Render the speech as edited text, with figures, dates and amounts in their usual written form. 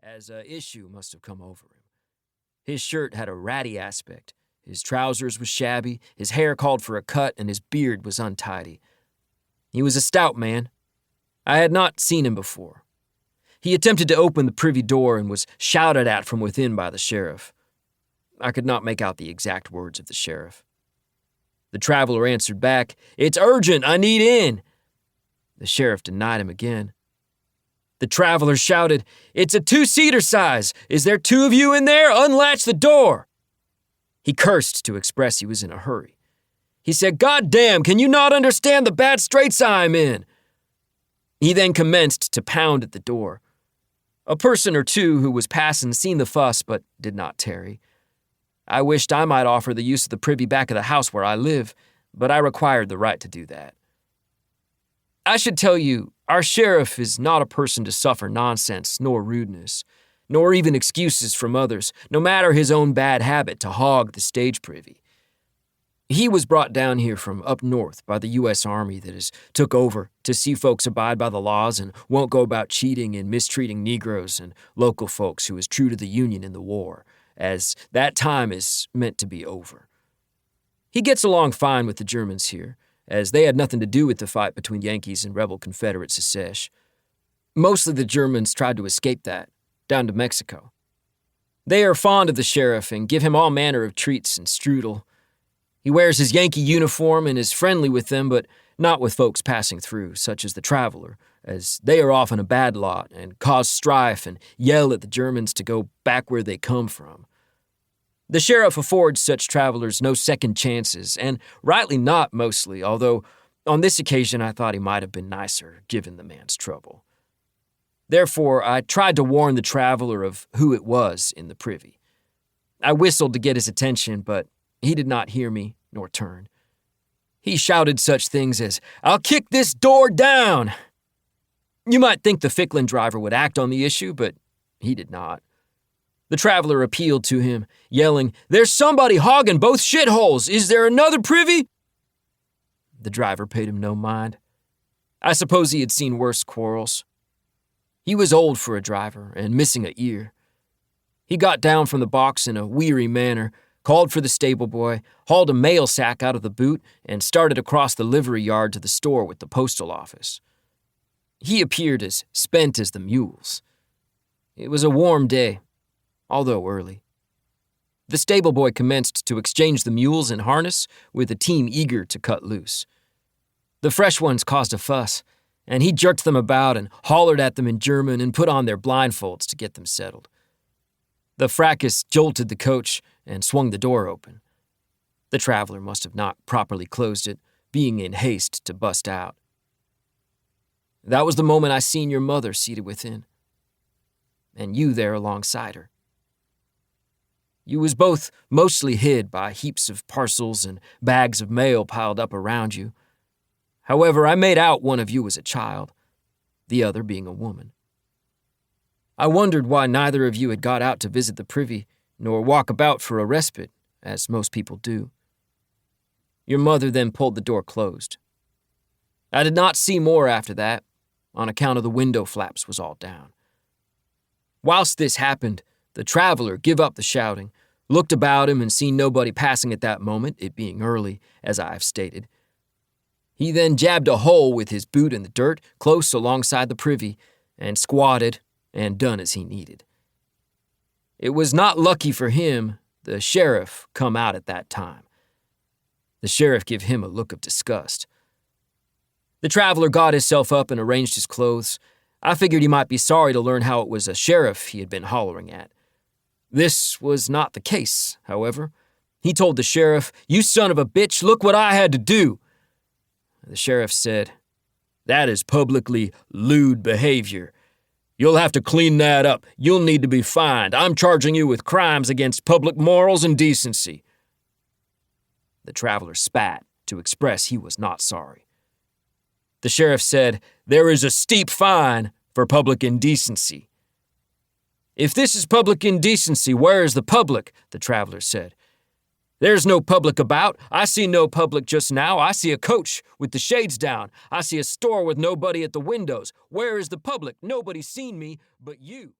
as a issue must have come over him. His shirt had a ratty aspect, his trousers were shabby, his hair called for a cut, and his beard was untidy. He was a stout man. I had not seen him before. He attempted to open the privy door and was shouted at from within by the sheriff. I could not make out the exact words of the sheriff. The traveler answered back, "It's urgent, I need in." The sheriff denied him again. The traveler shouted, "It's a 2-seater size. Is there 2 of you in there? Unlatch the door." He cursed to express he was in a hurry. He said, "God damn, can you not understand the bad straits I'm in?" He then commenced to pound at the door. A person or two who was passing seen the fuss but did not tarry. I wished I might offer the use of the privy back of the house where I live, but I required the right to do that. I should tell you, our sheriff is not a person to suffer nonsense nor rudeness, nor even excuses from others, no matter his own bad habit to hog the stage privy. He was brought down here from up north by the U.S. Army that has took over to see folks abide by the laws and won't go about cheating and mistreating Negroes and local folks who is true to the Union in the war, as that time is meant to be over. He gets along fine with the Germans here, as they had nothing to do with the fight between Yankees and rebel Confederate secesh. Mostly the Germans tried to escape that, down to Mexico. They are fond of the sheriff and give him all manner of treats and strudel. He wears his Yankee uniform and is friendly with them, but not with folks passing through, such as the traveler, as they are often a bad lot and cause strife and yell at the Germans to go back where they come from. The sheriff affords such travelers no second chances, and rightly not mostly, although on this occasion I thought he might have been nicer, given the man's trouble. Therefore, I tried to warn the traveler of who it was in the privy. I whistled to get his attention, but he did not hear me nor turn. He shouted such things as, "I'll kick this door down!" You might think the Ficklin driver would act on the issue, but he did not. The traveler appealed to him, yelling, "There's somebody hogging both shitholes! Is there another privy?" The driver paid him no mind. I suppose he had seen worse quarrels. He was old for a driver and missing an ear. He got down from the box in a weary manner, called for the stable boy, hauled a mail sack out of the boot, and started across the livery yard to the store with the postal office. He appeared as spent as the mules. It was a warm day, although early. The stable boy commenced to exchange the mules and harness with a team eager to cut loose. The fresh ones caused a fuss, and he jerked them about and hollered at them in German and put on their blindfolds to get them settled. The fracas jolted the coach and swung the door open. The traveler must have not properly closed it, being in haste to bust out. That was the moment I seen your mother seated within, and you there alongside her. You was both mostly hid by heaps of parcels and bags of mail piled up around you. However, I made out one of you was a child, the other being a woman. I wondered why neither of you had got out to visit the privy, nor walk about for a respite, as most people do. Your mother then pulled the door closed. I did not see more after that, on account of the window flaps was all down. Whilst this happened, the traveler give up the shouting, looked about him and seen nobody passing at that moment, it being early, as I have stated. He then jabbed a hole with his boot in the dirt close alongside the privy, and squatted and done as he needed. It was not lucky for him the sheriff come out at that time. The sheriff give him a look of disgust. The traveler got himself up and arranged his clothes. I figured he might be sorry to learn how it was a sheriff he had been hollering at. This was not the case, however. He told the sheriff, "You son of a bitch, look what I had to do." The sheriff said, "That is publicly lewd behavior. You'll have to clean that up. You'll need to be fined. I'm charging you with crimes against public morals and decency." The traveler spat to express he was not sorry. The sheriff said, "There is a steep fine for public indecency." "If this is public indecency, where is the public?" the traveler said. "There's no public about. I see no public just now. I see a coach with the shades down. I see a store with nobody at the windows. Where is the public? Nobody's seen me but you."